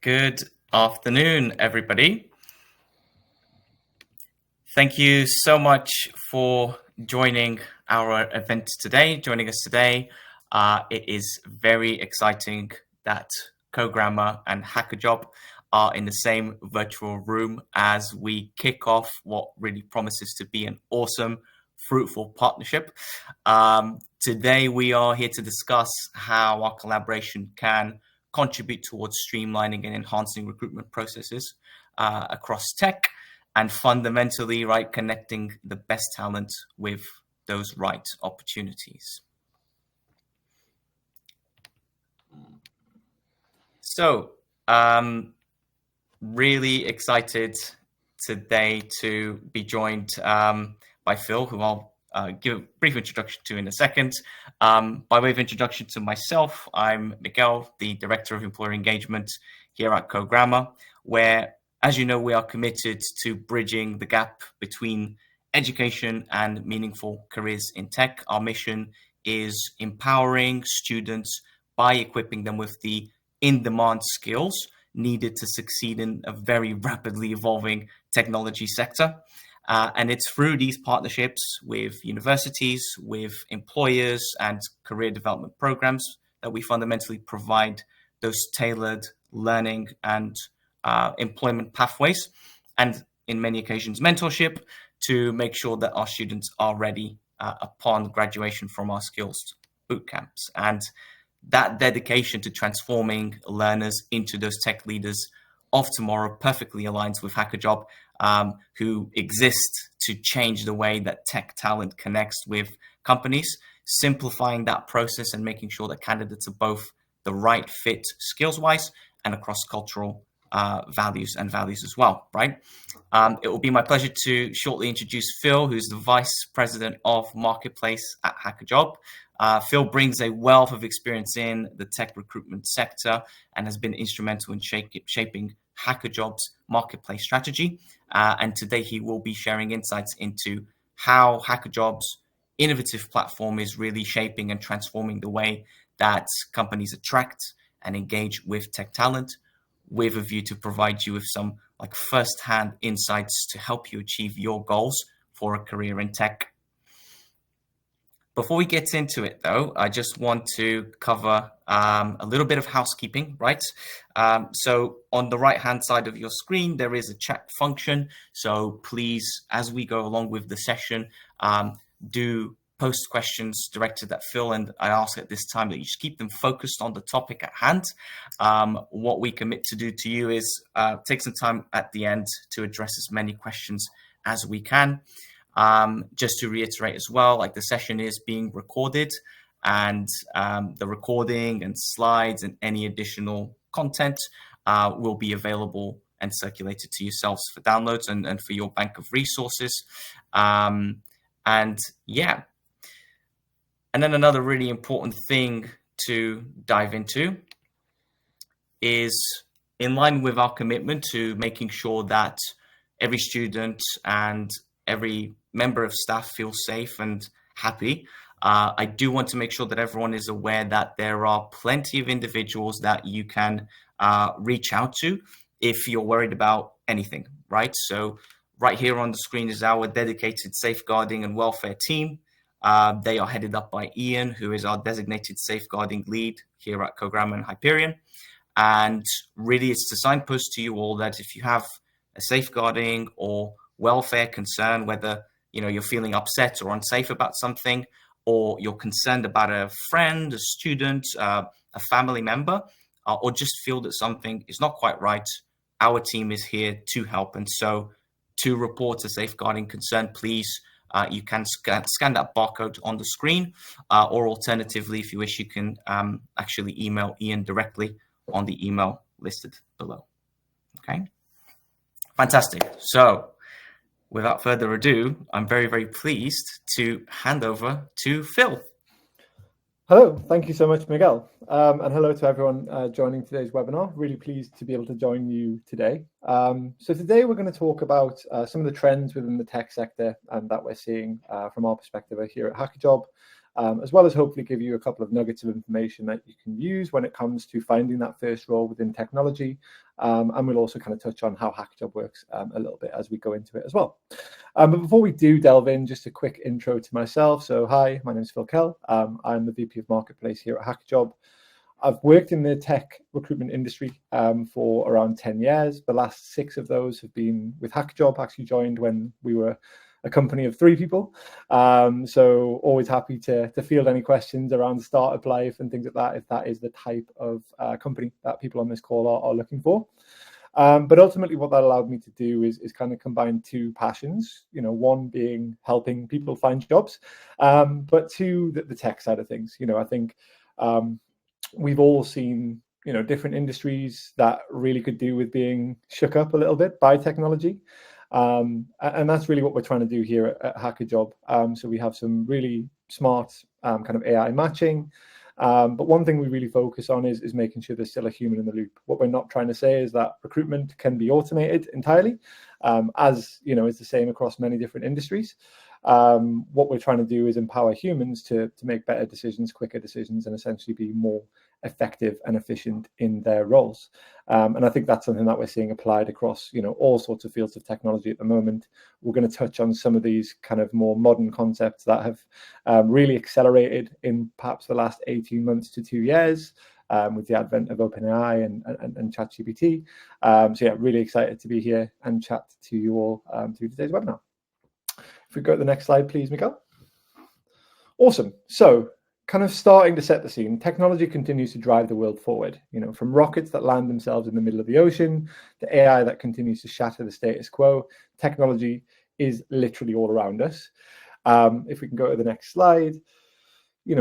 Good afternoon, everybody. Thank you so much for joining our event today, joining us today. It is very exciting that Cogrammer and HackerJob are in the same virtual room as we kick off what really promises to be an awesome, fruitful partnership. Today, we are here to discuss how our collaboration can contribute towards streamlining and enhancing recruitment processes across tech, and fundamentally, right, connecting the best talent with those right opportunities. So, really excited today to be joined by Phil, who I'll give a brief introduction to in a second. By way of introduction to myself, I'm Miguel, the Director of Employer Engagement here at Cogrammer, where, as you know, we are committed to bridging the gap between education and meaningful careers in tech. Our mission is empowering students by equipping them with the in-demand skills needed to succeed in a very rapidly evolving technology sector. And it's through these partnerships with universities, with employers, and career development programs that we fundamentally provide those tailored learning and employment pathways, and in many occasions, mentorship to make sure that our students are ready upon graduation from our skills bootcamps. And that dedication to transforming learners into those tech leaders of tomorrow perfectly aligns with HackerJob, who exist to change the way that tech talent connects with companies, simplifying that process and making sure that candidates are both the right fit skills-wise and across cultural values as well, right? It will be my pleasure to shortly introduce Phil, who's the Vice President of Marketplace at HackerJob. Phil brings a wealth of experience in the tech recruitment sector and has been instrumental in shaping HackerJob's marketplace strategy. And today he will be sharing insights into how HackerJob's innovative platform is really shaping and transforming the way that companies attract and engage with tech talent, with a view to provide you with some first-hand insights to help you achieve your goals for a career in tech. Before we get into it, though, I just want to cover a little bit of housekeeping, right? So on the right-hand side of your screen, there is a chat function. So please, as we go along with the session, do post questions directed at Phil, and I ask at this time that you just keep them focused on the topic at hand. What we commit to do to you is take some time at the end to address as many questions as we can. Just to reiterate as well, the session is being recorded, and the recording and slides and any additional content will be available and circulated to yourselves for downloads and for your bank of resources. And yeah. And then another really important thing to dive into is, in line with our commitment to making sure that every student and every member of staff feels safe and happy, I do want to make sure that everyone is aware that there are plenty of individuals that you can reach out to if you're worried about anything, right? So right here on the screen is our dedicated safeguarding and welfare team. They are headed up by Ian, who is our designated safeguarding lead here at Cogrammer and Hyperion. And really, it's to signpost to you all that if you have a safeguarding or welfare concern, whether you're feeling upset or unsafe about something, or you're concerned about a friend, a student, a family member, or just feel that something is not quite right, our team is here to help. And so to report a safeguarding concern, please, you can scan that barcode on the screen, or alternatively, if you wish, you can actually email Ian directly on the email listed below. Okay, fantastic. So without further ado, I'm very, very pleased to hand over to Phil. Hello, thank you so much, Miguel. And hello to everyone joining today's webinar. Really pleased to be able to join you today. So today we're going to talk about some of the trends within the tech sector and that we're seeing from our perspective here at HackerJob, as well as hopefully give you a couple of nuggets of information that you can use when it comes to finding that first role within technology. And we'll also kind of touch on how HackerJob works a little bit as we go into it as well. But before we do delve in, just a quick intro to myself. So hi, my name is Phil Kell. I'm the VP of Marketplace here at HackerJob. I've worked in the tech recruitment industry for around 10 years. The last 6 of those have been with HackerJob. Actually joined when we were a company of 3 people. So always happy to field any questions around startup life and things like that, if that is the type of company that people on this call are looking for. But ultimately what that allowed me to do is kind of combine 2 passions, one being helping people find jobs, but 2, the tech side of things. I think we've all seen, different industries that really could do with being shook up a little bit by technology. And that's really what we're trying to do here at HackerJob. So we have some really smart kind of AI matching. But one thing we really focus on is making sure there's still a human in the loop. What we're not trying to say is that recruitment can be automated entirely, as is the same across many different industries. What we're trying to do is empower humans to make better decisions, quicker decisions, and essentially be more effective and efficient in their roles. And I think that's something that we're seeing applied across, all sorts of fields of technology at the moment. We're going to touch on some of these kind of more modern concepts that have really accelerated in perhaps the last 18 months to 2 years. With the advent of OpenAI and ChatGPT. So yeah, really excited to be here and chat to you all through today's webinar. If we go to the next slide, please, Miguel. Awesome. So kind of starting to set the scene, technology continues to drive the world forward, from rockets that land themselves in the middle of the ocean, to AI that continues to shatter the status quo. Technology is literally all around us. If we can go to the next slide.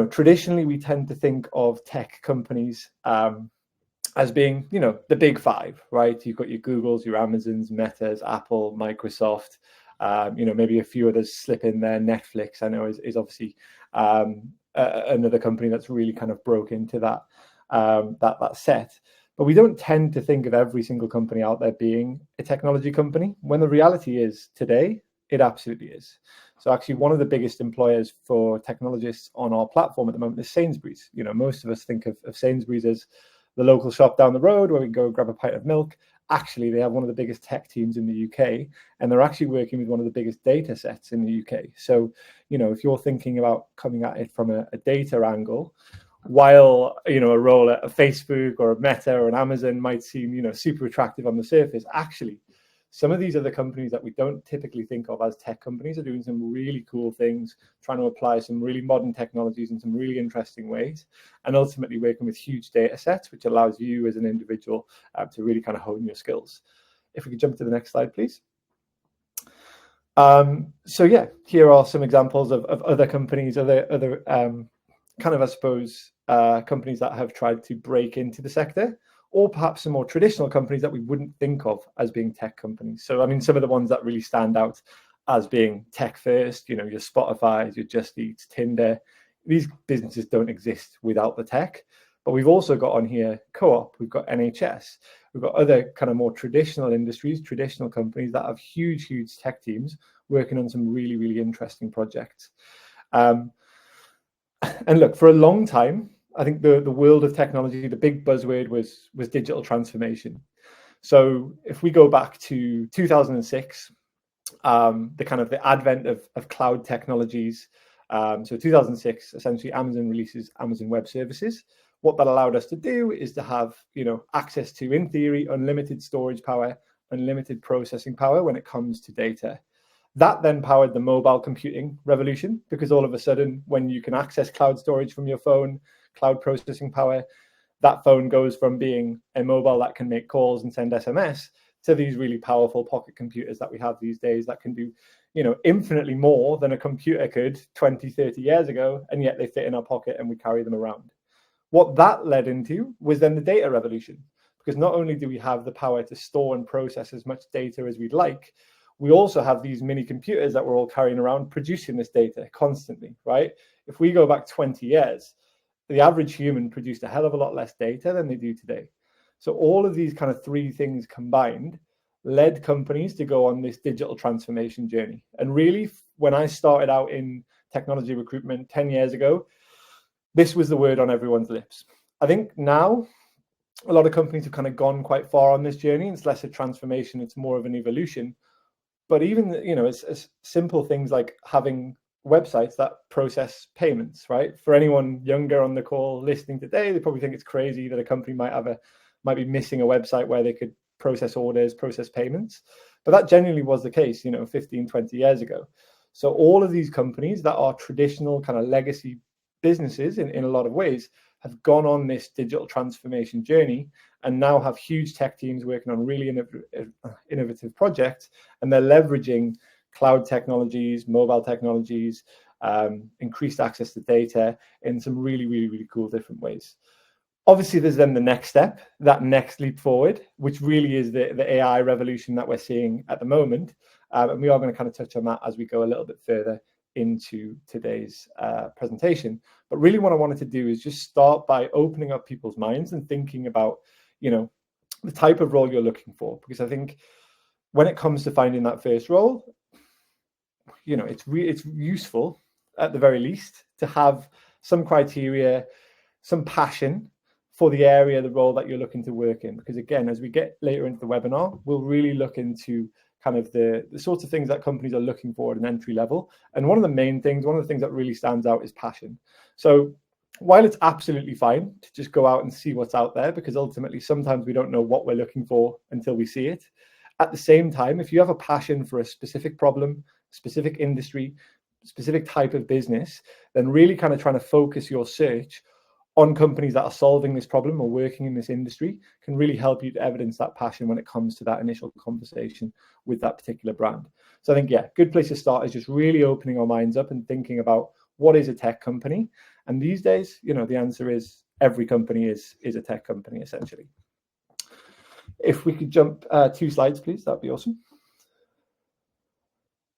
Traditionally, we tend to think of tech companies as being, the big 5, right? You've got your Googles, your Amazons, Metas, Apple, Microsoft, maybe a few others slip in there. Netflix, I know, is obviously another company that's really kind of broke into that set. But we don't tend to think of every single company out there being a technology company, when the reality is today, it absolutely is. So actually one of the biggest employers for technologists on our platform at the moment is Sainsbury's. Most of us think of Sainsbury's as the local shop down the road where we can go grab a pint of milk. Actually, they have one of the biggest tech teams in the UK, and they're actually working with one of the biggest data sets in the UK. So, if you're thinking about coming at it from a data angle, while, a role at a Facebook or a Meta or an Amazon might seem, super attractive on the surface, actually, some of these other companies that we don't typically think of as tech companies are doing some really cool things, trying to apply some really modern technologies in some really interesting ways, and ultimately working with huge data sets, which allows you as an individual to really kind of hone your skills. If we could jump to the next slide, please. So yeah, here are some examples of other companies, other kind of, I suppose, companies that have tried to break into the sector, or perhaps some more traditional companies that we wouldn't think of as being tech companies. So, I mean, some of the ones that really stand out as being tech first, your Spotify's, your Just Eats, Tinder, these businesses don't exist without the tech. But we've also got on here Co-op, we've got NHS, we've got other kind of more traditional industries, traditional companies that have huge, huge tech teams working on some really, really interesting projects. And look, for a long time, I think the world of technology, the big buzzword was digital transformation. So if we go back to 2006, the advent of cloud technologies. So 2006, essentially, Amazon releases Amazon Web Services. What that allowed us to do is to have, access to, in theory, unlimited storage power, unlimited processing power when it comes to data. That then powered the mobile computing revolution, because all of a sudden, when you can access cloud storage from your phone, cloud processing power, that phone goes from being a mobile that can make calls and send SMS to these really powerful pocket computers that we have these days that can do, infinitely more than a computer could 20, 30 years ago, and yet they fit in our pocket and we carry them around. What that led into was then the data revolution, because not only do we have the power to store and process as much data as we'd like, we also have these mini computers that we're all carrying around producing this data constantly, right? If we go back 20 years, the average human produced a hell of a lot less data than they do today. So all of these kind of 3 things combined led companies to go on this digital transformation journey. And really, when I started out in technology recruitment 10 years ago, this was the word on everyone's lips. I think now a lot of companies have kind of gone quite far on this journey. It's less a transformation, it's more of an evolution. But even, it's simple things like having websites that process payments, right? For anyone younger on the call listening today, they probably think it's crazy that a company might be missing a website where they could process orders, process payments. But that genuinely was the case, 15, 20 years ago. So all of these companies that are traditional kind of legacy businesses in a lot of ways have gone on this digital transformation journey and now have huge tech teams working on really innovative projects, and they're leveraging cloud technologies, mobile technologies, increased access to data in some really, really, really cool different ways. Obviously, there's then the next step, that next leap forward, which really is the AI revolution that we're seeing at the moment. And we are going to kind of touch on that as we go a little bit further into today's presentation. But really what I wanted to do is just start by opening up people's minds and thinking about, the type of role you're looking for. Because I think when it comes to finding that first role, it's useful at the very least to have some criteria, some passion for the area, the role that you're looking to work in. Because again, as we get later into the webinar, we'll really look into kind of the sorts of things that companies are looking for at an entry level. And one of the things that really stands out is passion. So while it's absolutely fine to just go out and see what's out there, because ultimately sometimes we don't know what we're looking for until we see it. At the same time, if you have a passion for a specific problem, specific industry, specific type of business, then really kind of trying to focus your search on companies that are solving this problem or working in this industry can really help you to evidence that passion when it comes to that initial conversation with that particular brand. So I think, good place to start is just really opening our minds up and thinking about what is a tech company. And these days, the answer is every company is a tech company, essentially. If we could jump 2 slides, please, that'd be awesome.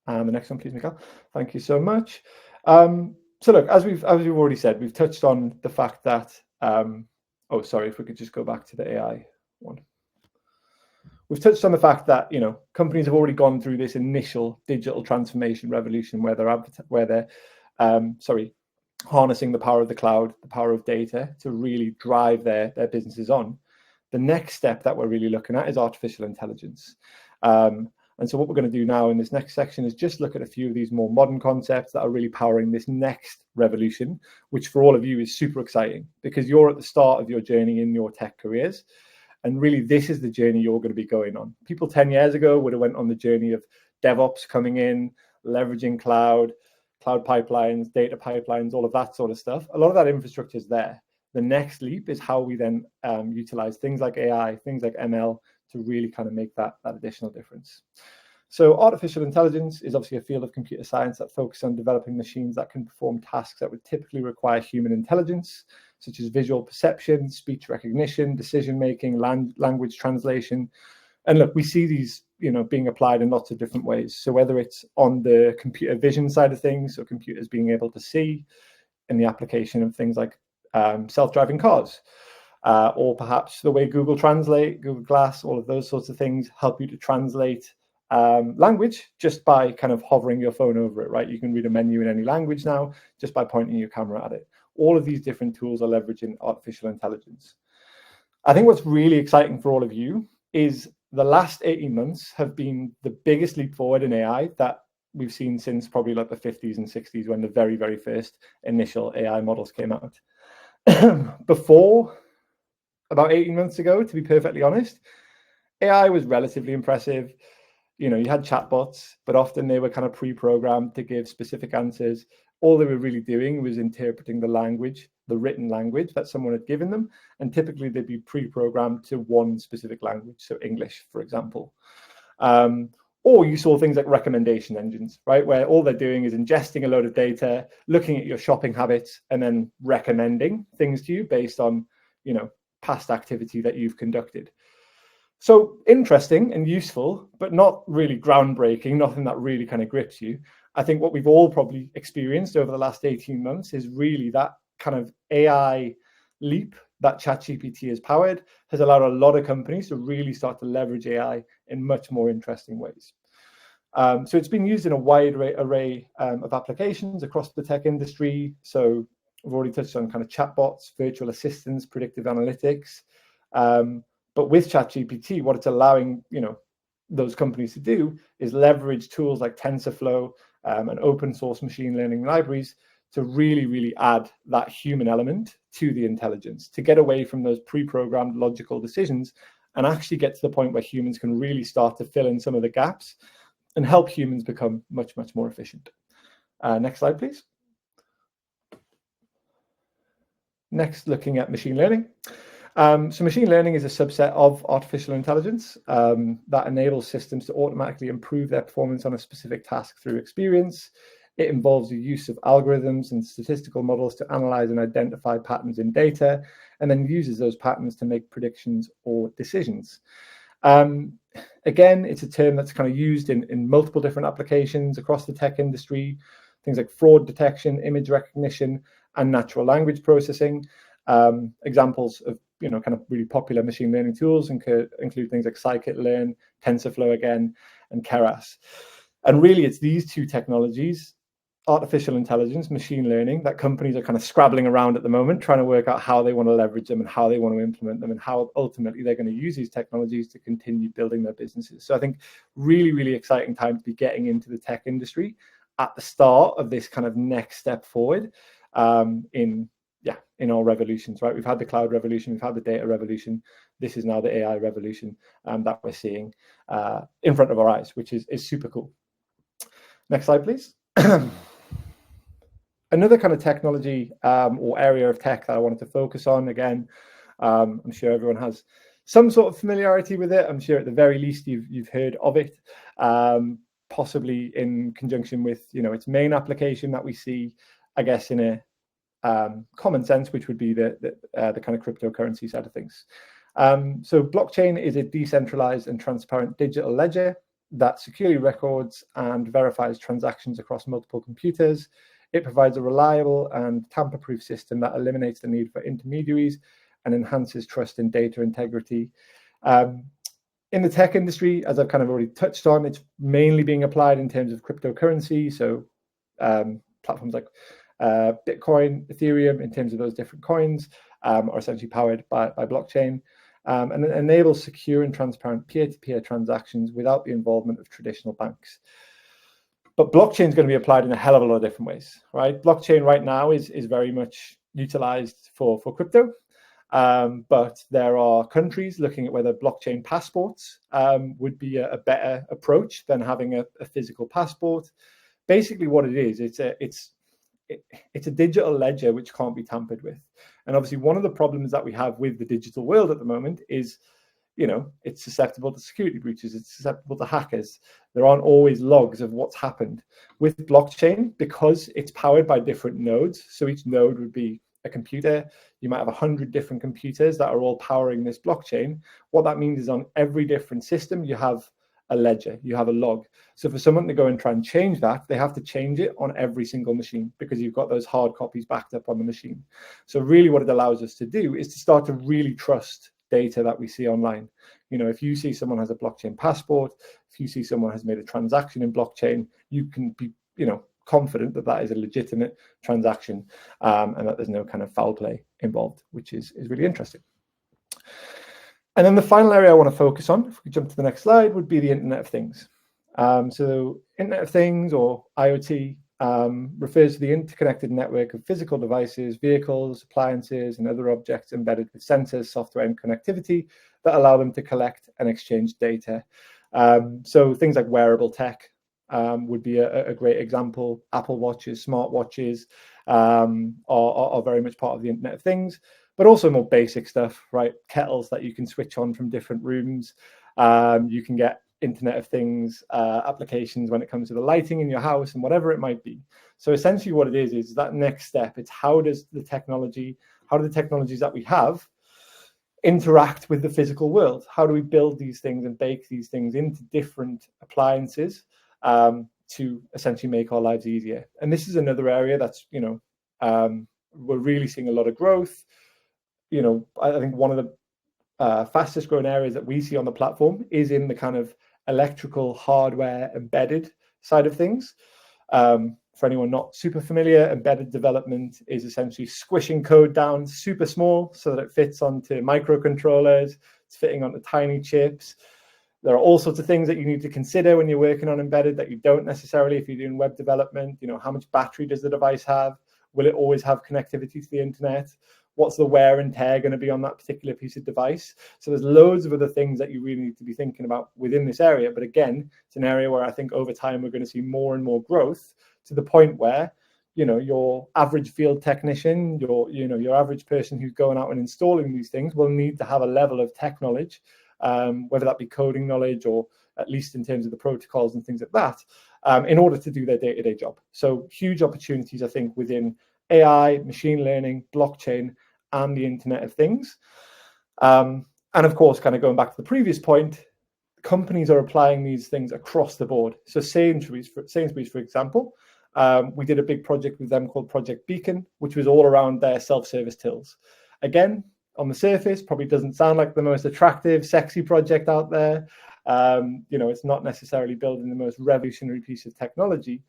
And the next one, please, Mikhail. Thank you so much. So look, as we've already said, we've touched on the fact that, if we could just go back to the AI one. We've touched on the fact that, companies have already gone through this initial digital transformation revolution where they're harnessing the power of the cloud, the power of data to really drive their businesses on. The next step that we're really looking at is artificial intelligence. And so what we're going to do now in this next section is just look at a few of these more modern concepts that are really powering this next revolution, which for all of you is super exciting because you're at the start of your journey in your tech careers. And really, this is the journey you're going to be going on. People 10 years ago would have went on the journey of DevOps coming in, leveraging cloud pipelines, data pipelines, all of that sort of stuff. A lot of that infrastructure is there. The next leap is how we then utilize things like AI, things like ML to really kind of make that additional difference. So artificial intelligence is obviously a field of computer science that focuses on developing machines that can perform tasks that would typically require human intelligence, such as visual perception, speech recognition, decision-making, language translation. And look, we see these, being applied in lots of different ways. So whether it's on the computer vision side of things, so computers being able to see in the application of things like self-driving cars, or perhaps the way Google Translate, Google Glass, all of those sorts of things help you to translate language just by kind of hovering your phone over it, right? You can read a menu in any language now just by pointing your camera at it. All of these different tools are leveraging artificial intelligence. I think what's really exciting for all of you is the last 18 months have been the biggest leap forward in AI that we've seen since probably like the 50s and 60s when the very, very first initial AI models came out. Before, about 18 months ago, to be perfectly honest, AI was relatively impressive. You had chatbots, but often they were kind of pre-programmed to give specific answers. All they were really doing was interpreting the language, the written language that someone had given them. And typically they'd be pre-programmed to one specific language, so English, for example. Or you saw things like recommendation engines, right? Where all they're doing is ingesting a load of data, looking at your shopping habits, and then recommending things to you based on, past activity that you've conducted. So interesting and useful, but not really groundbreaking, nothing that really kind of grips you. I think what we've all probably experienced over the last 18 months is really that kind of AI leap that ChatGPT has powered has allowed a lot of companies to really start to leverage AI in much more interesting ways. So it's been used in a wide array of applications across the tech industry. So we've already touched on kind of chatbots, virtual assistants, predictive analytics. But with ChatGPT, what it's allowing, those companies to do is leverage tools like TensorFlow and open source machine learning libraries to really, really add that human element to the intelligence, to get away from those pre-programmed logical decisions and actually get to the point where humans can really start to fill in some of the gaps and help humans become much, much more efficient. Next slide, please. Next, looking at machine learning. So machine learning is a subset of artificial intelligence that enables systems to automatically improve their performance on a specific task through experience. It involves the use of algorithms and statistical models to analyze and identify patterns in data, and then uses those patterns to make predictions or decisions. Again, it's a term that's kind of used in multiple different applications across the tech industry, things like fraud detection, image recognition, and natural language processing. Examples of kind of really popular machine learning tools include things like scikit-learn, TensorFlow again, and Keras. And really, it's these two technologies, artificial intelligence, machine learning, that companies are kind of scrabbling around at the moment, trying to work out how they want to leverage them and how they want to implement them and how ultimately they're going to use these technologies to continue building their businesses. So I think really, really exciting time to be getting into the tech industry at the start of this kind of next step forward in our revolutions, right? We've had the cloud revolution, we've had the data revolution. This is now the AI revolution that we're seeing in front of our eyes, which is super cool. Next slide, please. Another kind of technology or area of tech that I wanted to focus on, again, I'm sure everyone has some sort of familiarity with it. I'm sure at the very least you've heard of it, possibly in conjunction with its main application that we see, I guess, in a common sense, which would be the kind of cryptocurrency side of things. So blockchain is a decentralized and transparent digital ledger that securely records and verifies transactions across multiple computers. It provides a reliable and tamper-proof system that eliminates the need for intermediaries and enhances trust in data integrity. In the tech industry, as I've kind of already touched on, it's mainly being applied in terms of cryptocurrency. So platforms like Bitcoin, Ethereum, in terms of those different coins, are essentially powered by blockchain. And it enables secure and transparent peer-to-peer transactions without the involvement of traditional banks. But blockchain is going to be applied in a hell of a lot of different ways, right? Blockchain right now is very much utilized for crypto, but there are countries looking at whether blockchain passports would be a better approach than having a physical passport. Basically, what it is, it's a digital ledger which can't be tampered with. And obviously, one of the problems that we have with the digital world at the moment is, it's susceptible to security breaches, it's susceptible to hackers. There aren't always logs of what's happened. With blockchain, because it's powered by different nodes, so each node would be a computer, you might have 100 different computers that are all powering this blockchain. What that means is on every different system, you have a ledger, you have a log. So for someone to go and try and change that, they have to change it on every single machine because you've got those hard copies backed up on the machine. So really what it allows us to do is to start to really trust data that we see online. If you see someone has a blockchain passport, if you see someone has made a transaction in blockchain, you can be, confident that that is a legitimate transaction and that there's no kind of foul play involved, which is really interesting. And then the final area I want to focus on, if we jump to the next slide, would be the Internet of Things. So Internet of Things, or IoT, refers to the interconnected network of physical devices, vehicles, appliances, and other objects embedded with sensors, software, and connectivity that allow them to collect and exchange data. So things like wearable tech would be a great example. Apple Watches, smartwatches are very much part of the Internet of Things, but also more basic stuff, right? Kettles that you can switch on from different rooms. You can get Internet of Things applications when it comes to the lighting in your house and whatever it might be. So essentially what it is that next step. It's how do the technologies that we have interact with the physical world? How do we build these things and bake these things into different appliances to essentially make our lives easier? And this is another area that's, we're really seeing a lot of growth. I think one of the fastest growing areas that we see on the platform is in the kind of electrical hardware embedded side of things. For anyone not super familiar, embedded development is essentially squishing code down super small so that it fits onto microcontrollers, it's fitting onto tiny chips. There are all sorts of things that you need to consider when you're working on embedded that you don't necessarily if you're doing web development. How much battery does the device have? Will it always have connectivity to the internet? What's the wear and tear going to be on that particular piece of device? So there's loads of other things that you really need to be thinking about within this area. But again, it's an area where I think over time we're going to see more and more growth to the point where, your average field technician, your average person who's going out and installing these things will need to have a level of tech knowledge, whether that be coding knowledge or at least in terms of the protocols and things like that, in order to do their day-to-day job. So huge opportunities, I think, within AI, machine learning, blockchain, and the Internet of Things. And of course, kind of going back to the previous point, companies are applying these things across the board. So Sainsbury's, for example, we did a big project with them called Project Beacon, which was all around their self-service tills. Again, on the surface, probably doesn't sound like the most attractive, sexy project out there. It's not necessarily building the most revolutionary piece of technology.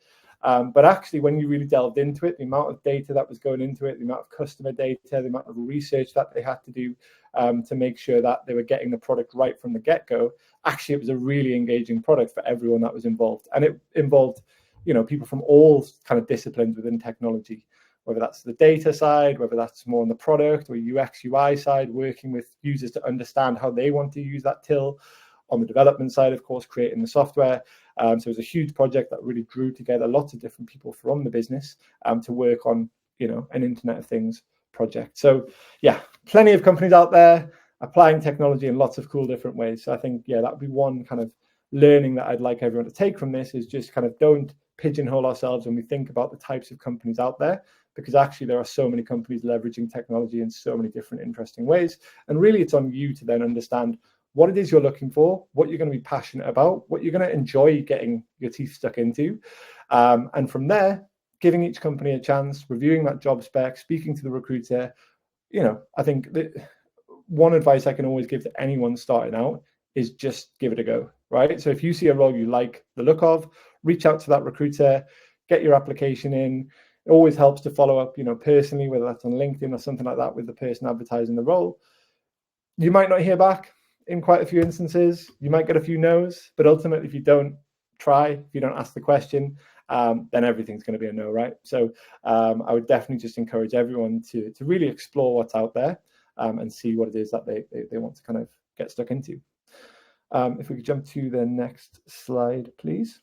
But actually, when you really delved into it, the amount of data that was going into it, the amount of customer data, the amount of research that they had to do to make sure that they were getting the product right from the get-go, actually, it was a really engaging product for everyone that was involved. And it involved, people from all kind of disciplines within technology, whether that's the data side, whether that's more on the product or UX, UI side, working with users to understand how they want to use that till. On the development side, of course, creating the software. So it was a huge project that really drew together lots of different people from the business to work on, an Internet of Things project. So yeah, plenty of companies out there applying technology in lots of cool different ways. So I think, that would be one kind of learning that I'd like everyone to take from this is just kind of don't pigeonhole ourselves when we think about the types of companies out there, because actually there are so many companies leveraging technology in so many different interesting ways. And really it's on you to then understand what it is you're looking for, what you're going to be passionate about, what you're going to enjoy getting your teeth stuck into. And from there, giving each company a chance, reviewing that job spec, speaking to the recruiter. I think that one advice I can always give to anyone starting out is just give it a go, right? So if you see a role you like the look of, reach out to that recruiter, get your application in. It always helps to follow up, personally, whether that's on LinkedIn or something like that with the person advertising the role. You might not hear back in quite a few instances. You might get a few no's, but ultimately, if you don't try, if you don't ask the question, then everything's going to be a no, right? So I would definitely just encourage everyone to really explore what's out there and see what it is that they want to kind of get stuck into. If we could jump to the next slide, please.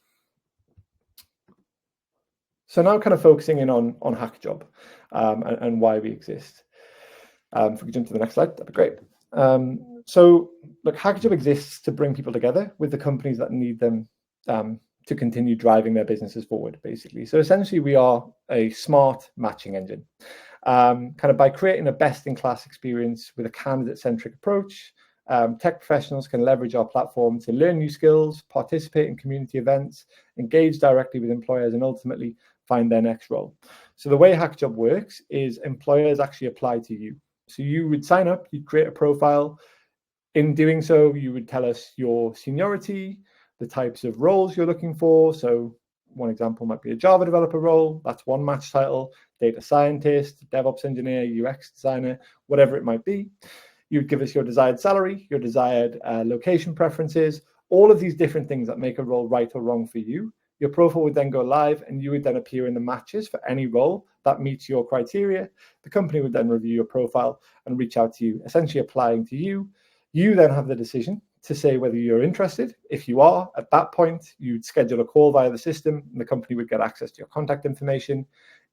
So now kind of focusing in on HackerJob and why we exist. If we could jump to the next slide, that'd be great. So look, HackerJob exists to bring people together with the companies that need them to continue driving their businesses forward, basically. So essentially, we are a smart matching engine. Kind of by creating a best-in-class experience with a candidate-centric approach, tech professionals can leverage our platform to learn new skills, participate in community events, engage directly with employers, and ultimately find their next role. So the way HackerJob works is employers actually apply to you. So you would sign up, you'd create a profile. In doing so, you would tell us your seniority, the types of roles you're looking for. So one example might be a Java developer role. That's one match title, data scientist, DevOps engineer, UX designer, whatever it might be. You would give us your desired salary, your desired location preferences, all of these different things that make a role right or wrong for you. Your profile would then go live and you would then appear in the matches for any role that meets your criteria. The company would then review your profile and reach out to you, essentially applying to you. You then have the decision to say whether you're interested. If you are, at that point, you'd schedule a call via the system and the company would get access to your contact information.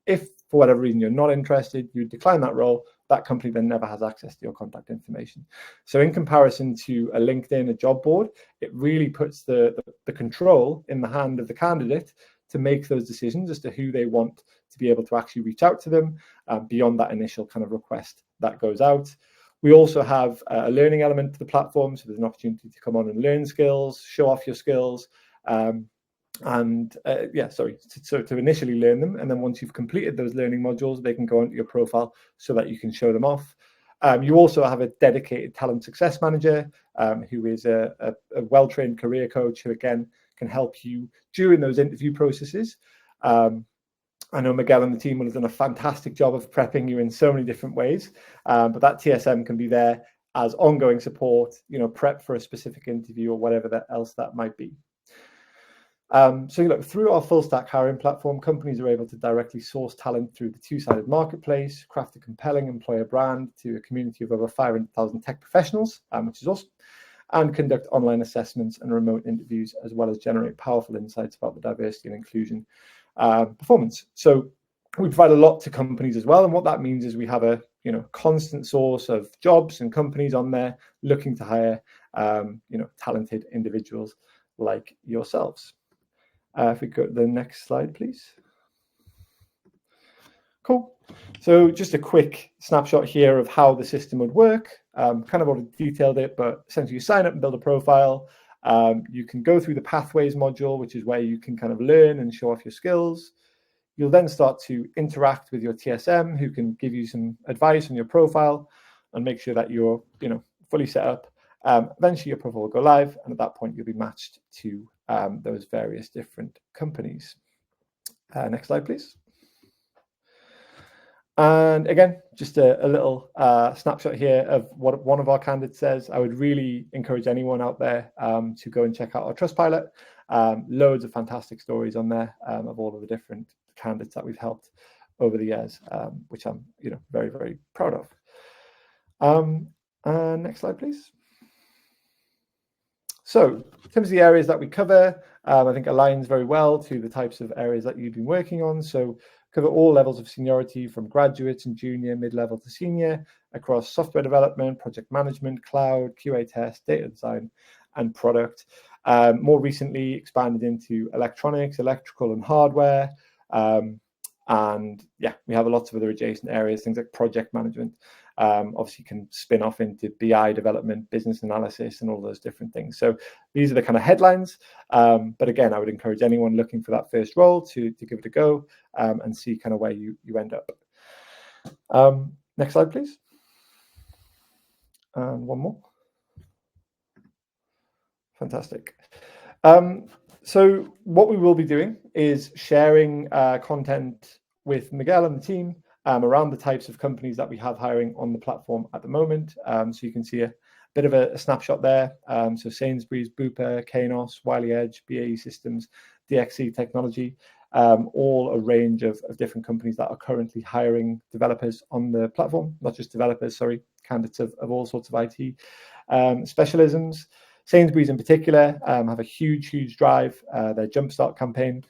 If for whatever reason you're not interested, you decline that role, that company then never has access to your contact information. So in comparison to a LinkedIn, a job board, it really puts the control in the hand of the candidate to make those decisions as to who they want to be able to actually reach out to them beyond that initial kind of request that goes out. We also have a learning element to the platform. So there's an opportunity to come on and learn skills, show off your skills, so to initially learn them, and then once you've completed those learning modules, they can go onto your profile so that you can show them off. You also have a dedicated talent success manager who is a well-trained career coach who, again, can help you during those interview processes. I know Miguel and the team will have done a fantastic job of prepping you in so many different ways, but that TSM can be there as ongoing support, prep for a specific interview or whatever else that might be. So look, through our full stack hiring platform, companies are able to directly source talent through the two-sided marketplace, craft a compelling employer brand to a community of over 500,000 tech professionals, which is awesome, and conduct online assessments and remote interviews, as well as generate powerful insights about the diversity and inclusion performance. So we provide a lot to companies as well, and what that means is we have a constant source of jobs and companies on there looking to hire talented individuals like yourselves. If we go to the next slide, please. Cool. So just a quick snapshot here of how the system would work. Kind of already detailed it, but essentially you sign up and build a profile. You can go through the pathways module, which is where you can kind of learn and show off your skills. You'll then start to interact with your TSM, who can give you some advice on your profile and make sure that you're fully set up. Eventually your profile will go live, and at that point you'll be matched to those various different companies. Next slide, please. And again, just a little snapshot here of what one of our candidates says. I would really encourage anyone out there to go and check out our Trustpilot. Loads of fantastic stories on there of all of the different candidates that we've helped over the years, which I'm very, very proud of. Next slide, please. So in terms of the areas that we cover, I think aligns very well to the types of areas that you've been working on. So cover all levels of seniority, from graduates and junior, mid-level to senior, across software development, project management, cloud, QA test, data design, and product. More recently expanded into electronics, electrical and hardware. And yeah, we have lots of other adjacent areas, things like project management. Obviously can spin off into BI development, business analysis, and all those different things. So these are the kind of headlines. But again, I would encourage anyone looking for that first role to give it a go and see kind of where you end up. Next slide, please. And one more. Fantastic. So what we will be doing is sharing content with Miguel and the team around the types of companies that we have hiring on the platform at the moment. So you can see a bit of a snapshot there. So Sainsbury's, Bupa, Kainos, Wiley Edge, BAE Systems, DXC Technology, all a range of different companies that are currently hiring developers on the platform, not just developers, sorry, candidates of all sorts of IT specialisms. Sainsbury's in particular have a huge drive, their Jumpstart campaign.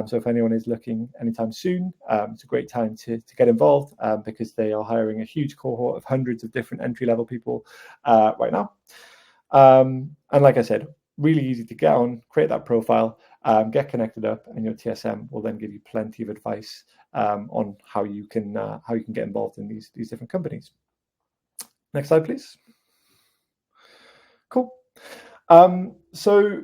So if anyone is looking anytime soon, it's a great time to get involved because they are hiring a huge cohort of hundreds of different entry-level people right now. And like I said, really easy to get on, create that profile, get connected up, and your TSM will then give you plenty of advice on how you can get involved in these different companies. Next slide, please. Cool. So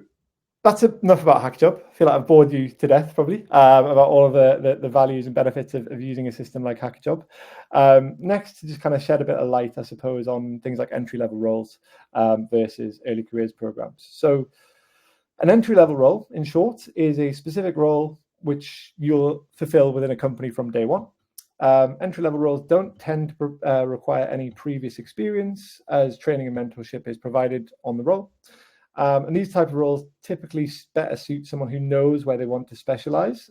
that's enough about HackaJob. I feel like I've bored you to death probably about all of the values and benefits of using a system like HackaJob. Next, to just kind of shed a bit of light, I suppose, on things like entry-level roles versus early careers programs. So an entry-level role, in short, is a specific role which you'll fulfill within a company from day one. Entry-level roles don't tend to require any previous experience, as training and mentorship is provided on the role. And these type of roles typically better suit someone who knows where they want to specialize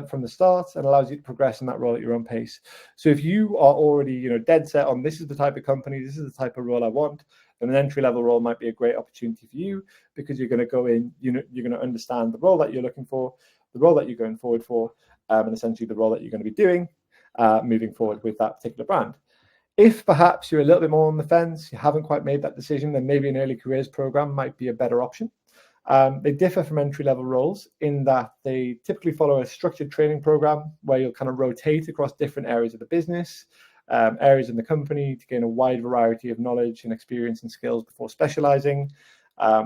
from the start and allows you to progress in that role at your own pace. So if you are already dead set on this is the type of company, this is the type of role I want, then an entry-level role might be a great opportunity for you because you're going to go in, you're going to understand the role that you're looking for, the role that you're going forward for, and essentially the role that you're going to be doing moving forward with that particular brand. If perhaps you're a little bit more on the fence, you haven't quite made that decision, then maybe an early careers program might be a better option. They differ from entry-level roles in that they typically follow a structured training program where you'll kind of rotate across different areas of the business, areas in the company to gain a wide variety of knowledge and experience and skills before specializing.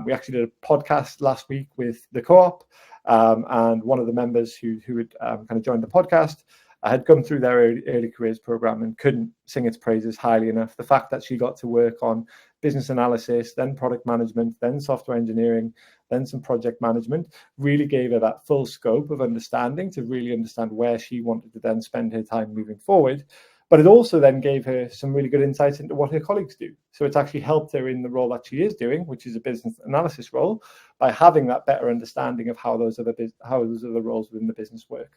We actually did a podcast last week with the co-op, and one of the members who had kind of joined the podcast I had gone through their early careers program and couldn't sing its praises highly enough. The fact that she got to work on business analysis, then product management, then software engineering, then some project management, really gave her that full scope of understanding to really understand where she wanted to then spend her time moving forward. But it also then gave her some really good insights into what her colleagues do. So it's actually helped her in the role that she is doing, which is a business analysis role, by having that better understanding of how those other roles within the business work.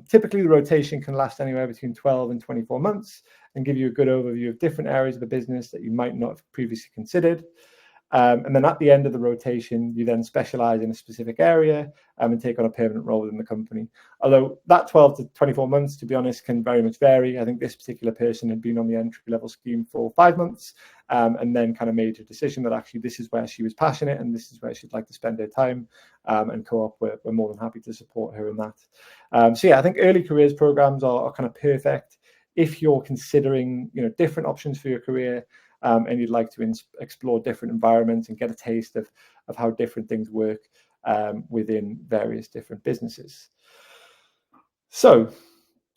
Typically, the rotation can last anywhere between 12 and 24 months and give you a good overview of different areas of the business that you might not have previously considered. And then at the end of the rotation, you then specialize in a specific area and take on a permanent role within the company. Although that 12 to 24 months, to be honest, can very much vary. I think this particular person had been on the entry-level scheme for 5 months and then kind of made a decision that actually this is where she was passionate and this is where she'd like to spend her time, and Co-op were more than happy to support her in that. So yeah, I think early careers programs are kind of perfect if you're considering different options for your career. And you'd like to explore different environments and get a taste of how different things work within various different businesses. So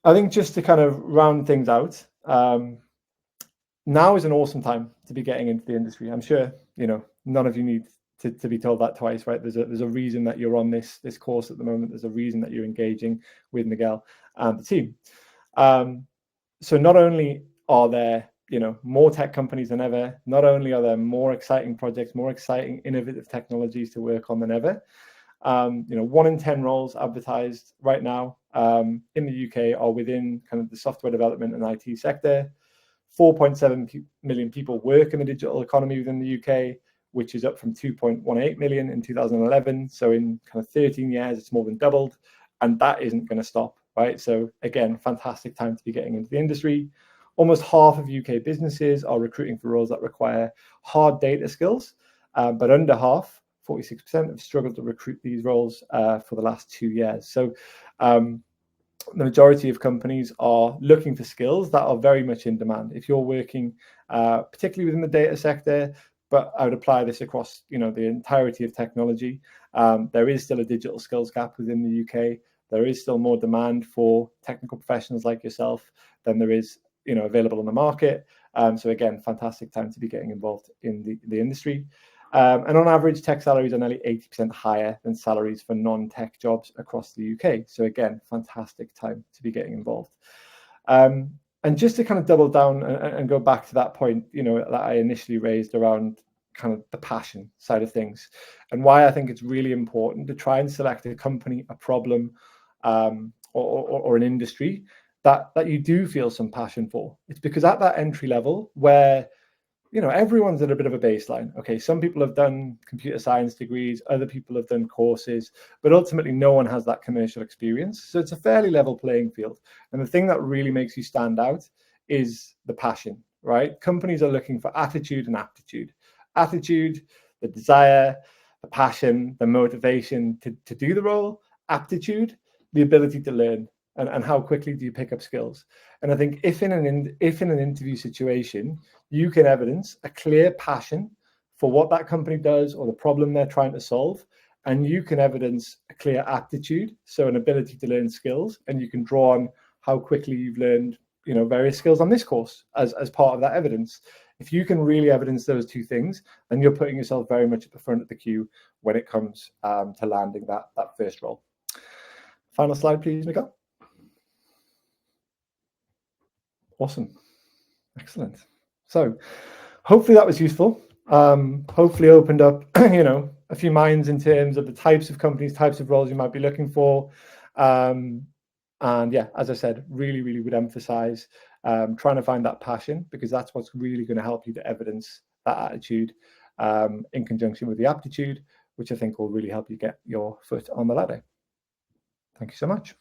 I think just to kind of round things out, now is an awesome time to be getting into the industry. I'm sure none of you need to be told that twice, right? There's a reason that you're on this course at the moment. There's a reason that you're engaging with Miguel and the team. So not only are there more tech companies than ever. Not only are there more exciting projects, more exciting innovative technologies to work on than ever. 1 in 10 roles advertised right now in the UK are within kind of the software development and IT sector. 4.7 million people work in the digital economy within the UK, which is up from 2.18 million in 2011. So in kind of 13 years, it's more than doubled, and that isn't going to stop, right? So again, fantastic time to be getting into the industry. Almost half of UK businesses are recruiting for roles that require hard data skills, but under half, 46%, have struggled to recruit these roles for the last 2 years. So the majority of companies are looking for skills that are very much in demand. If you're working particularly within the data sector, but I would apply this across the entirety of technology, there is still a digital skills gap within the UK. There is still more demand for technical professionals like yourself than there is available on the market. So again, fantastic time to be getting involved in the industry. And on average, tech salaries are nearly 80% higher than salaries for non-tech jobs across the UK. So again, fantastic time to be getting involved. And just to kind of double down and go back to that point, that I initially raised around kind of the passion side of things, and why I think it's really important to try and select a company, a problem, or an industry that you do feel some passion for. It's because at that entry level where everyone's at a bit of a baseline. Okay, some people have done computer science degrees, other people have done courses, but ultimately no one has that commercial experience. So it's a fairly level playing field. And the thing that really makes you stand out is the passion, right? Companies are looking for attitude and aptitude. Attitude, the desire, the passion, the motivation to do the role. Aptitude, the ability to learn. And how quickly do you pick up skills? And I think if in an interview situation, you can evidence a clear passion for what that company does or the problem they're trying to solve, and you can evidence a clear aptitude, so an ability to learn skills, and you can draw on how quickly you've learned various skills on this course as part of that evidence. If you can really evidence those two things, then you're putting yourself very much at the front of the queue when it comes to landing that first role. Final slide, please, Miguel. Awesome. Excellent. So hopefully that was useful. Hopefully opened up, a few minds in terms of the types of companies, types of roles you might be looking for. And yeah, as I said, really, really would emphasize trying to find that passion, because that's what's really going to help you to evidence that attitude in conjunction with the aptitude, which I think will really help you get your foot on the ladder. Thank you so much.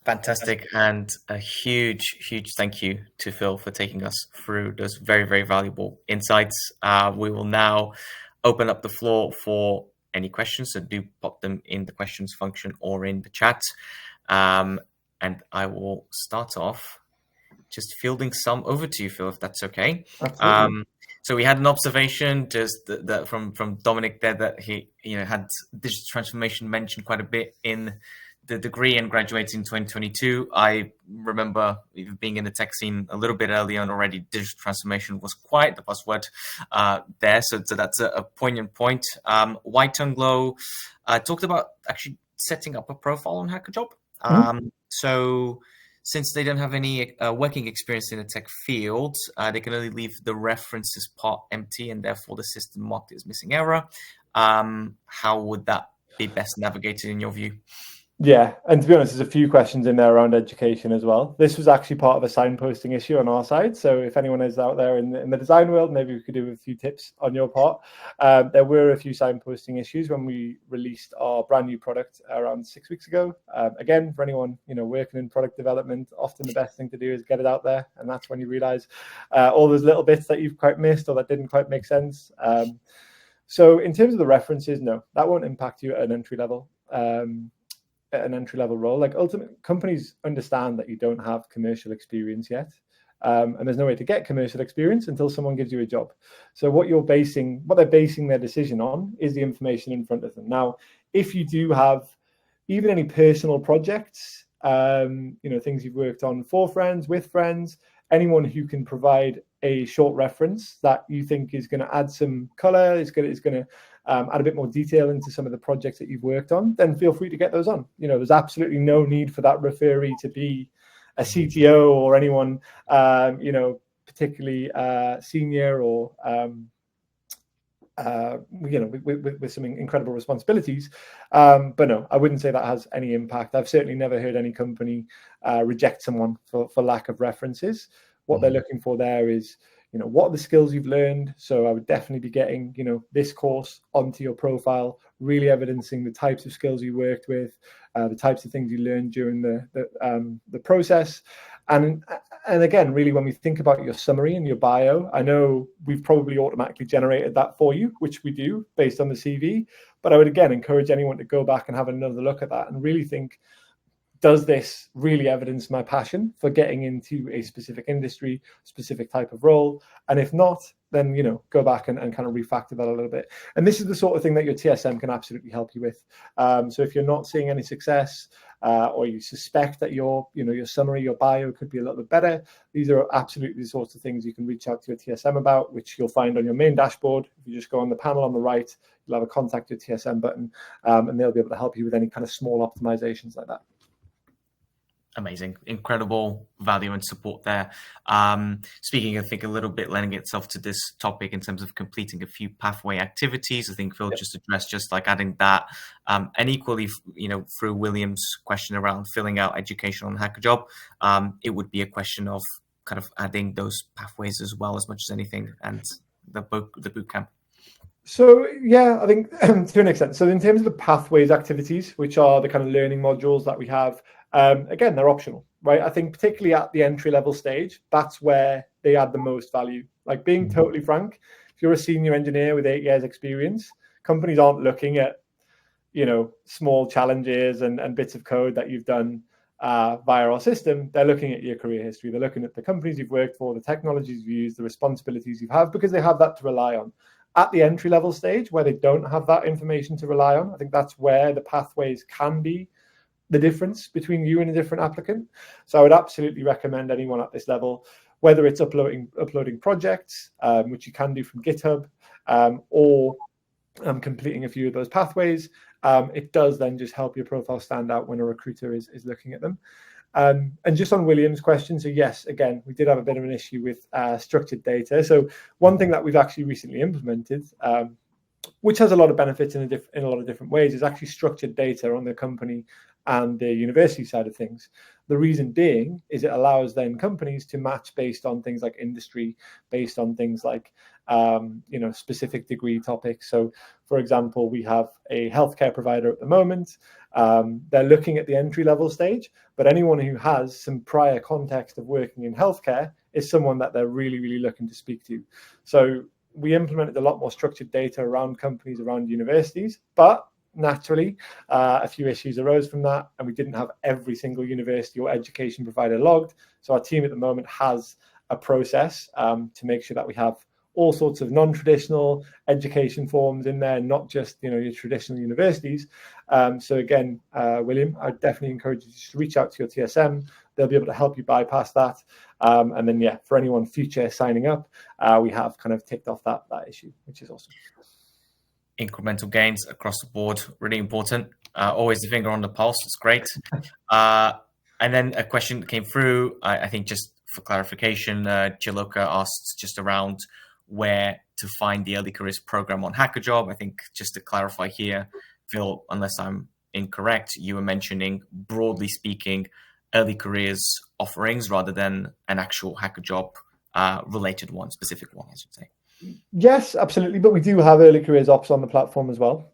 Fantastic, and a huge thank you to Phil for taking us through those very, very valuable insights. We will now open up the floor for any questions, so do pop them in the questions function or in the chat. And I will start off just fielding some over to you, Phil, if that's okay. Absolutely. So we had an observation just that from Dominic there, that he had digital transformation mentioned quite a bit in the degree and graduating in 2022, I remember being in the tech scene a little bit early on already. Digital transformation was quite the buzzword there. So that's a poignant point. White Tongue Glow talked about actually setting up a profile on HackerJob. So since they don't have any working experience in the tech field, they can only leave the references part empty, and therefore the system marked it as missing error. How would that be best navigated in your view? Yeah, and to be honest, there's a few questions in there around education as well. This was actually part of a signposting issue on our side. So if anyone is out there in the design world, maybe we could do a few tips on your part. There were a few signposting issues when we released our brand new product around 6 weeks ago. Again, for anyone working in product development, often the best thing to do is get it out there, and that's when you realize all those little bits that you've quite missed or that didn't quite make sense. So in terms of the references, no, that won't impact you at an entry level. At an entry-level role, like ultimately companies understand that you don't have commercial experience yet, and there's no way to get commercial experience until someone gives you a job. So what they're basing their decision on is the information in front of them. Now, if you do have even any personal projects, things you've worked on for friends, with friends, anyone who can provide a short reference that you think is going to add some color, is going to add a bit more detail into some of the projects that you've worked on, then feel free to get those on. There's absolutely no need for that referee to be a CTO or anyone, particularly senior or, with some incredible responsibilities. But no, I wouldn't say that has any impact. I've certainly never heard any company reject someone for lack of references. What they're looking for there is, what are the skills you've learned? So I would definitely be getting, this course onto your profile, really evidencing the types of skills you worked with, the types of things you learned during the process. And again, really, when we think about your summary and your bio, I know we've probably automatically generated that for you, which we do based on the CV. But I would, again, encourage anyone to go back and have another look at that and really think, does this really evidence my passion for getting into a specific industry, specific type of role? And if not, then, go back and kind of refactor that a little bit. And this is the sort of thing that your TSM can absolutely help you with. So if you're not seeing any success, or you suspect that your summary, your bio could be a little bit better, these are absolutely the sorts of things you can reach out to your TSM about, which you'll find on your main dashboard. If you just go on the panel on the right, you'll have a contact your TSM button, and they'll be able to help you with any kind of small optimizations like that. Amazing, incredible value and support there. Speaking, I think a little bit lending itself to this topic in terms of completing a few pathway activities. I think Phil just addressed just like adding that, and equally, through William's question around filling out education on HackerJob, it would be a question of kind of adding those pathways as well as much as anything, and the boot camp. So yeah, I think to an extent. So in terms of the pathways activities, which are the kind of learning modules that we have, again, they're optional, right? I think particularly at the entry level stage, that's where they add the most value. Like being totally frank, if you're a senior engineer with 8 years experience, companies aren't looking at, small challenges and bits of code that you've done via our system. They're looking at your career history. They're looking at the companies you've worked for, the technologies you've used, the responsibilities you have, because they have that to rely on. At the entry level stage, where they don't have that information to rely on, I think that's where the pathways can be the difference between you and a different applicant. So I would absolutely recommend anyone at this level, whether it's uploading projects, which you can do from GitHub, or completing a few of those pathways. It does then just help your profile stand out when a recruiter is looking at them. And just on William's question, so yes, again, we did have a bit of an issue with structured data. So one thing that we've actually recently implemented, which has a lot of benefits in a lot of different ways, is actually structured data on the company and the university side of things. The reason being is it allows then companies to match based on things like industry, based on things like specific degree topics. So for example, we have a healthcare provider at the moment. They're looking at the entry level stage, but anyone who has some prior context of working in healthcare is someone that they're really, really looking to speak to. So we implemented a lot more structured data around companies, around universities, but naturally, a few issues arose from that, and we didn't have every single university or education provider logged. So our team at the moment has a process to make sure that we have all sorts of non-traditional education forms in there, not just your traditional universities. So again, William, I definitely encourage you to reach out to your TSM. They'll be able to help you bypass that. And then, for anyone future signing up, we have kind of ticked off that issue, which is awesome. Incremental gains across the board, really important. Always the finger on the pulse. It's great. And then a question that came through, I think just for clarification, Chiloka asked just around where to find the early careers program on HackerJob. I think just to clarify here, Phil, unless I'm incorrect, you were mentioning, broadly speaking, early careers offerings rather than an actual HackerJob related one, specific one, I should say. Yes, absolutely. But we do have early careers ops on the platform as well.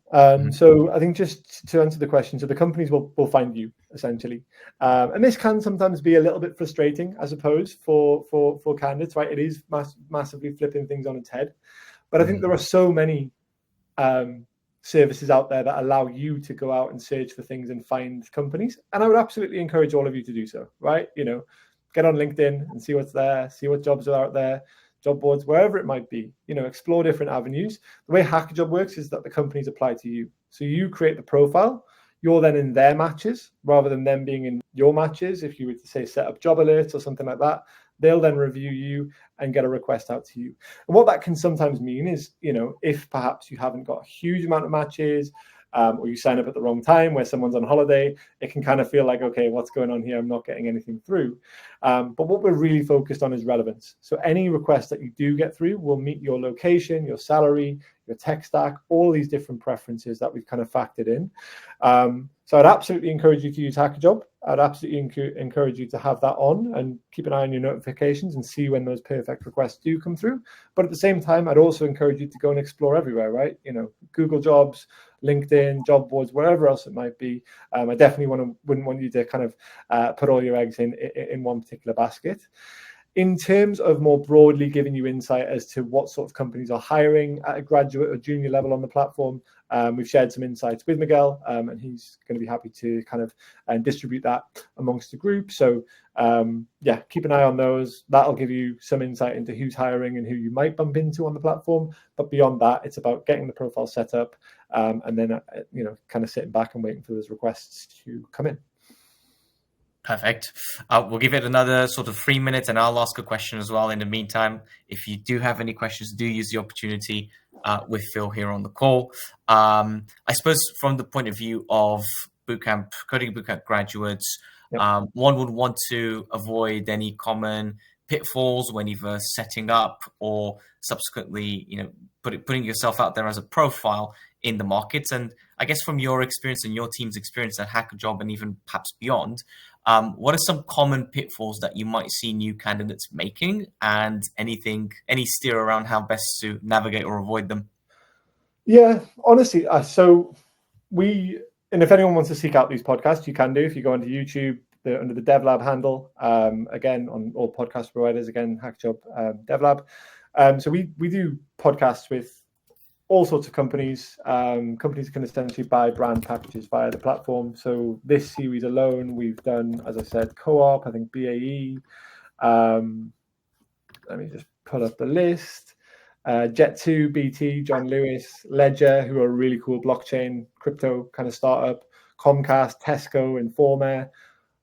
So I think just to answer the question, so the companies will find you essentially. And this can sometimes be a little bit frustrating, I suppose, for candidates, right? It is massively flipping things on its head. But I think there are so many services out there that allow you to go out and search for things and find companies. And I would absolutely encourage all of you to do so, right? Get on LinkedIn and see what's there, see what jobs are out there, job boards, wherever it might be, explore different avenues. The way HackerJob works is that the companies apply to you. So you create the profile, you're then in their matches rather than them being in your matches. If you were to say set up job alerts or something like that, they'll then review you and get a request out to you. And what that can sometimes mean is, if perhaps you haven't got a huge amount of matches, or you sign up at the wrong time where someone's on holiday, it can kind of feel like, okay, what's going on here? I'm not getting anything through. But what we're really focused on is relevance. So any request that you do get through will meet your location, your salary, your tech stack, all these different preferences that we've kind of factored in. So I'd absolutely encourage you to use HackerJob. I'd absolutely encourage you to have that on and keep an eye on your notifications and see when those perfect requests do come through. But at the same time, I'd also encourage you to go and explore everywhere, right? Google Jobs, LinkedIn, job boards, wherever else it might be. I definitely wouldn't want you to kind of put all your eggs in one particular basket. In terms of more broadly giving you insight as to what sort of companies are hiring at a graduate or junior level on the platform, we've shared some insights with Miguel, and he's going to be happy to kind of distribute that amongst the group. So keep an eye on those. That'll give you some insight into who's hiring and who you might bump into on the platform. But beyond that, it's about getting the profile set up and then kind of sitting back and waiting for those requests to come in. Perfect. We'll give it another sort of 3 minutes and I'll ask a question as well in the meantime. If you do have any questions, do use the opportunity with Phil here on the call. I suppose from the point of view of bootcamp, coding bootcamp graduates, one would want to avoid any common pitfalls when either setting up or subsequently, putting yourself out there as a profile in the markets. And I guess from your experience and your team's experience at HackerJob and even perhaps beyond, what are some common pitfalls that you might see new candidates making, and any steer around how best to navigate or avoid them? Yeah, honestly, and if anyone wants to seek out these podcasts, you can do. If you go onto YouTube, they're under the DevLab handle, again, on all podcast providers, again, HackerJob, DevLab. So we do podcasts with all sorts of companies. Companies can essentially buy brand packages via the platform. So this series alone, we've done, as I said, Co-op, I think BAE. Let me just pull up the list. Jet2, BT, John Lewis, Ledger, who are a really cool blockchain crypto kind of startup, Comcast, Tesco, Informa,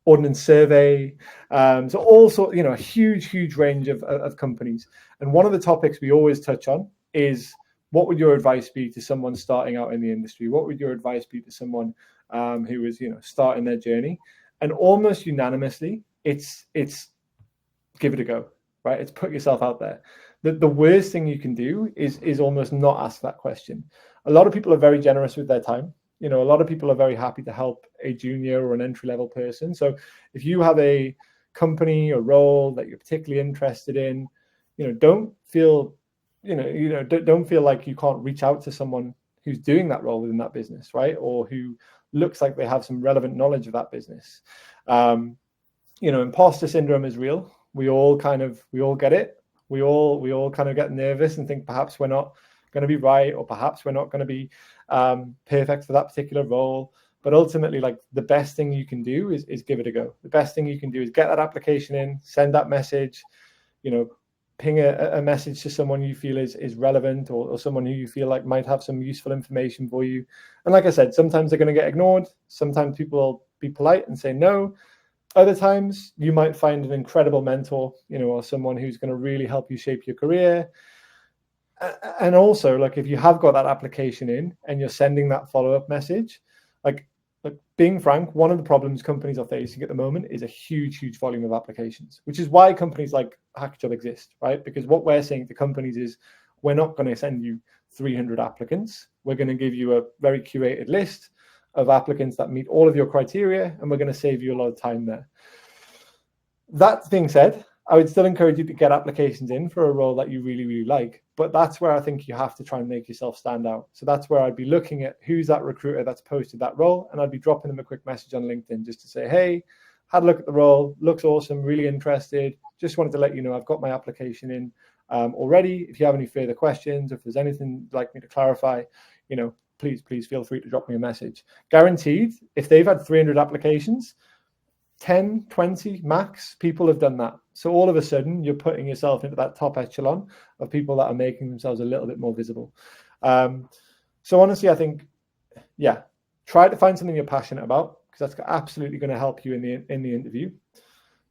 Ordnance Survey. So also, a huge range of companies. And one of the topics we always touch on is, what would your advice be to someone starting out in the industry? What would your advice be to someone who is, starting their journey? And almost unanimously, it's give it a go, right? It's put yourself out there. The worst thing you can do is almost not ask that question. A lot of people are very generous with their time. A lot of people are very happy to help a junior or an entry-level person. So if you have a company or role that you're particularly interested in, don't feel like you can't reach out to someone who's doing that role within that business, right? Or who looks like they have some relevant knowledge of that business. Imposter syndrome is real. We all get it. We all kind of get nervous and think perhaps we're not going to be right, or perhaps we're not going to be perfect for that particular role. But ultimately, like, the best thing you can do is give it a go. The best thing you can do is get that application in, send that message, ping a message to someone you feel is relevant, or someone who you feel like might have some useful information for you. And like I said, sometimes they're going to get ignored. Sometimes people will be polite and say no. Other times you might find an incredible mentor, or someone who's going to really help you shape your career. And also, like, if you have got that application in and you're sending that follow-up message, like being frank, one of the problems companies are facing at the moment is a huge volume of applications, which is why companies like hackaton exist, right? Because what we're saying to companies is, we're not going to send you 300 applicants. We're going to give you a very curated list of applicants that meet all of your criteria, and we're going to save you a lot of time there. That being said, I would still encourage you to get applications in for a role that you really like, but that's where I think you have to try and make yourself stand out. So that's where I'd be looking at who's that recruiter that's posted that role, and I'd be dropping them a quick message on LinkedIn just to say, hey, had a look at the role, looks awesome, really interested, just wanted to let you know I've got my application in already. If you have any further questions, if there's anything you'd like me to clarify, please feel free to drop me a message. Guaranteed, if they've had 300 applications, 10, 20 max people have done that. So all of a sudden, you're putting yourself into that top echelon of people that are making themselves a little bit more visible. So honestly, I think, try to find something you're passionate about, because that's absolutely going to help you in the interview.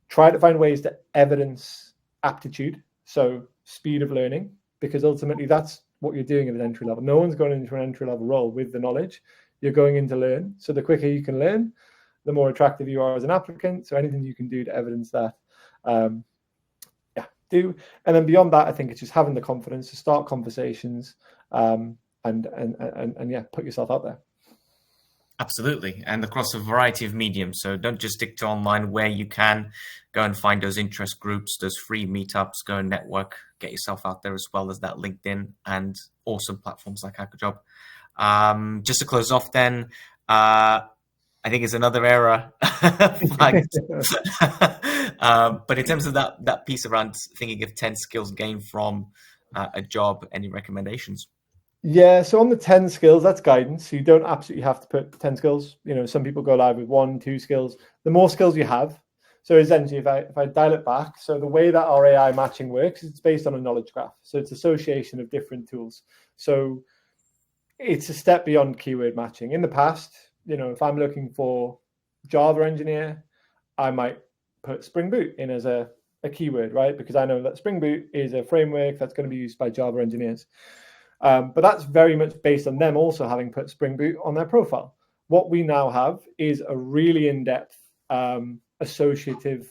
Try to find ways to evidence aptitude, so speed of learning, because ultimately that's what you're doing at an entry level. No one's going into an entry level role with the knowledge. You're going in to learn. So the quicker you can learn, the more attractive you are as an applicant. So anything you can do to evidence that, do. And then beyond that, I think it's just having the confidence to start conversations, and put yourself out there. Absolutely. And across a variety of mediums. So don't just stick to online. Where you can, go and find those interest groups, those free meetups, go and network, get yourself out there, as well as that LinkedIn and awesome platforms like HackerJob. Just to close off then, I think it's another era. But in terms of that piece around thinking of 10 skills gained from a job, any recommendations? Yeah, so on the 10 skills, that's guidance. You don't absolutely have to put 10 skills. Some people go live with 1, 2 skills. The more skills you have, so essentially if I dial it back, so the way that our AI matching works, it's based on a knowledge graph. So it's association of different tools. So it's a step beyond keyword matching. In the past, if I'm looking for Java engineer, I might put Spring Boot in as a keyword, right? Because I know that Spring Boot is a framework that's going to be used by Java engineers. But that's very much based on them also having put Spring Boot on their profile. What we now have is a really in-depth associative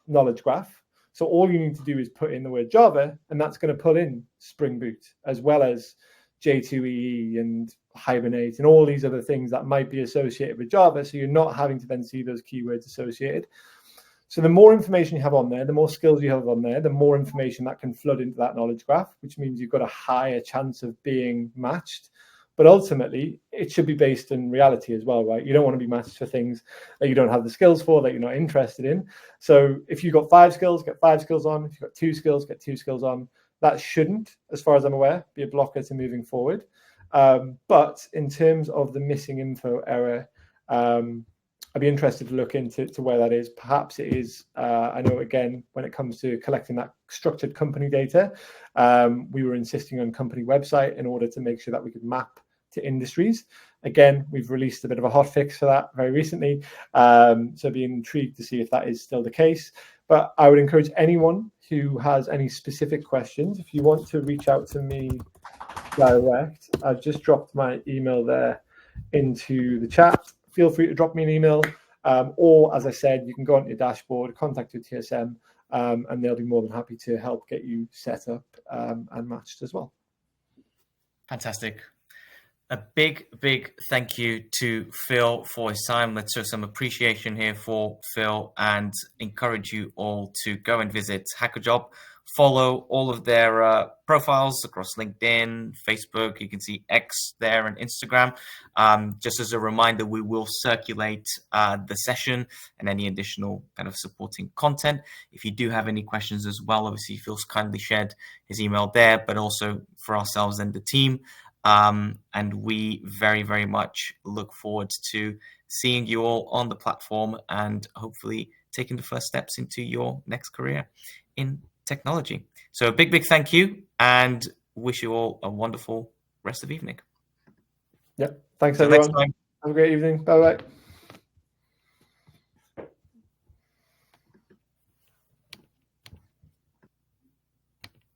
knowledge graph. So all you need to do is put in the word Java, and that's going to pull in Spring Boot, as well as J2EE and Hibernate and all these other things that might be associated with Java. So you're not having to then see those keywords associated. So the more information you have on there, the more skills you have on there, the more information that can flood into that knowledge graph, which means you've got a higher chance of being matched. But ultimately, it should be based in reality as well, right? You don't want to be matched for things that you don't have the skills for, that you're not interested in. So if you've got 5 skills, get 5 skills on. If you've got 2 skills, get 2 skills on. That shouldn't, as far as I'm aware, be a blocker to moving forward. But in terms of the missing info error, I'd be interested to look into where that is. Perhaps it is, I know, again, when it comes to collecting that structured company data, we were insisting on company website in order to make sure that we could map to industries. Again, we've released a bit of a hot fix for that very recently. So being intrigued to see if that is still the case. But I would encourage anyone who has any specific questions, if you want to reach out to me direct, I've just dropped my email there into the chat. Feel free to drop me an email, or as I said, you can go onto your dashboard, contact your TSM, and they'll be more than happy to help get you set up and matched as well. Fantastic. A big thank you to Phil for his time. Let's show some appreciation here for Phil and encourage you all to go and visit HackerJob. Follow all of their profiles across LinkedIn, Facebook. You can see X there and Instagram. Just as a reminder, we will circulate the session and any additional kind of supporting content. If you do have any questions as well, obviously Phil's kindly shared his email there, but also for ourselves and the team. And we very much look forward to seeing you all on the platform and hopefully taking the first steps into your next career in technology. So a big thank you, and wish you all a wonderful rest of the evening. Yeah, thanks Till everyone. next time. Have a great evening. Bye bye.